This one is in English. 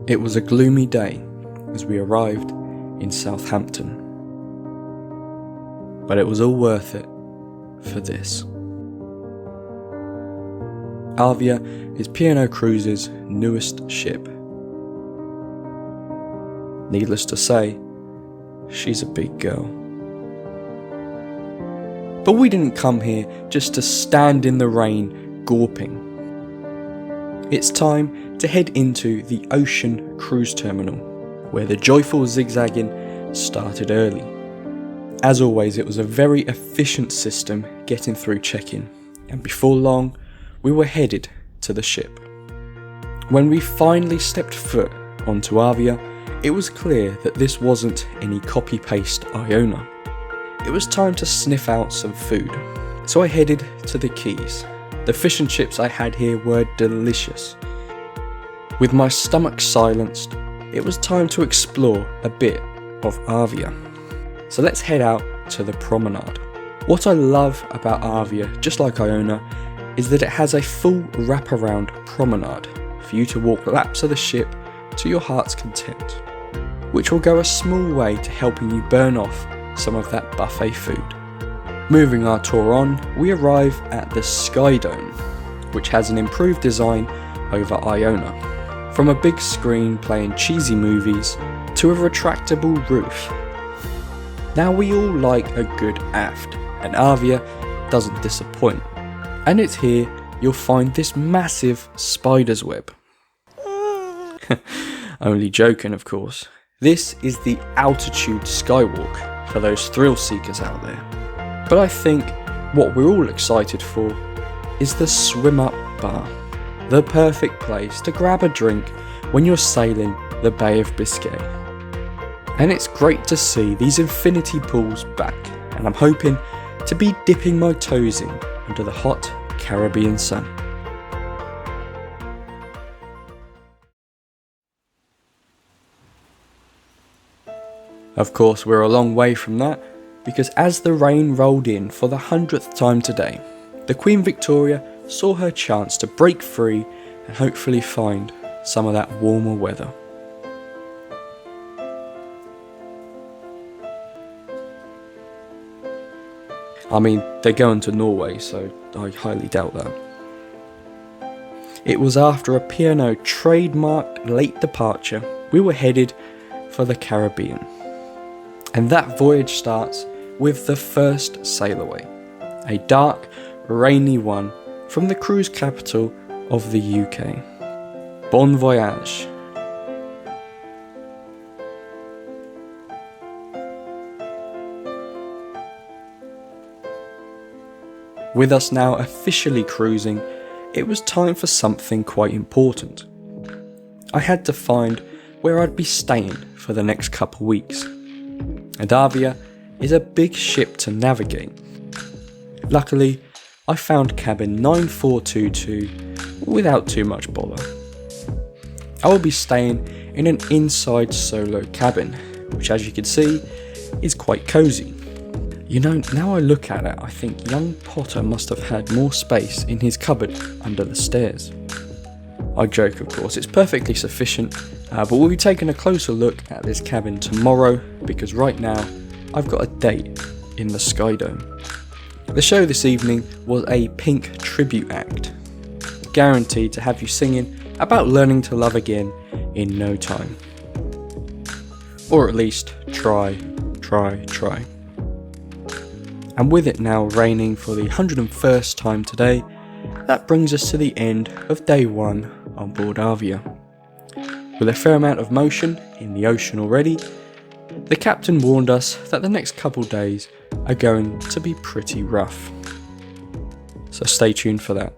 It was a gloomy day as we arrived in Southampton, but it was all worth it for this. Arvia is P&O Cruises' newest ship. Needless to say, she's a big girl. But we didn't come here just to stand in the rain gawping. It's time to head into the Ocean Cruise Terminal, where the joyful zigzagging started early. As always, it was a very efficient system getting through check-in, and before long, we were headed to the ship. When we finally stepped foot onto Arvia, it was clear that this wasn't any copy-paste Iona. It was time to sniff out some food, so I headed to the quays. The fish and chips I had here were delicious. With my stomach silenced, it was time to explore a bit of Arvia. So let's head out to the Promenade. What I love about Arvia, just like Iona, is that it has a full wraparound promenade for you to walk laps of the ship to your heart's content, which will go a small way to helping you burn off some of that buffet food. Moving our tour on, we arrive at the SkyDome, which has an improved design over Iona. From a big screen playing cheesy movies to a retractable roof. Now we all like a good aft, and Arvia doesn't disappoint. And it's here you'll find this massive spider's web. Only joking, of course. This is the altitude skywalk for those thrill seekers out there. But I think what we're all excited for is the swim up bar. The perfect place to grab a drink when you're sailing the Bay of Biscay. And it's great to see these infinity pools back, and I'm hoping to be dipping my toes in under the hot Caribbean sun. Of course, we're a long way from that, because as the rain rolled in for the 100th time today, the Queen Victoria saw her chance to break free and hopefully find some of that warmer weather. I mean, they're going to Norway, so I highly doubt that. It was after a P&O trademarked late departure, we were headed for the Caribbean. And that voyage starts with the first Sailaway, a dark, rainy one from the cruise capital of the UK. Bon voyage. With us now officially cruising, it was time for something quite important. I had to find where I'd be staying for the next couple weeks. And Arvia is a big ship to navigate. Luckily, I found cabin 9422 without too much bother. I will be staying in an inside solo cabin, which as you can see, is quite cosy. You know, now I look at it, I think young Potter must have had more space in his cupboard under the stairs. I joke, of course, it's perfectly sufficient, but we'll be taking a closer look at this cabin tomorrow, because right now, I've got a date in the SkyDome. The show this evening was a Pink tribute act, guaranteed to have you singing about learning to love again in no time. Or at least, try. And with it now raining for the 101st time today, that brings us to the end of day one on board Arvia. With a fair amount of motion in the ocean already, the captain warned us that the next couple days are going to be pretty rough. So stay tuned for that.